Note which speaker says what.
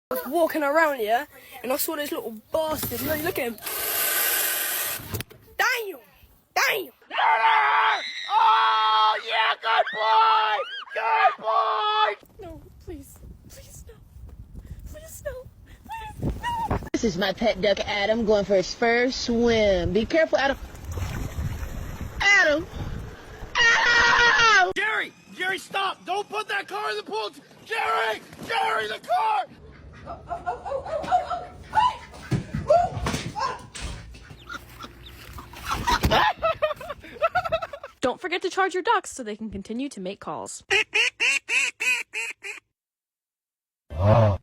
Speaker 1: I was walking around here and I saw this little bastard. Look at him. Damn! Damn!
Speaker 2: Oh, yeah, good boy! Good boy!
Speaker 1: No, please. Please, no. Please, no. Please, no.
Speaker 3: This is my pet duck, Adam, going for his first swim. Be careful, Adam. Adam! Adam!
Speaker 2: Jerry, stop! Don't put that car in the pool! Jerry, the car!
Speaker 4: Don't forget to charge your ducks so they can continue to make calls.
Speaker 5: Oh.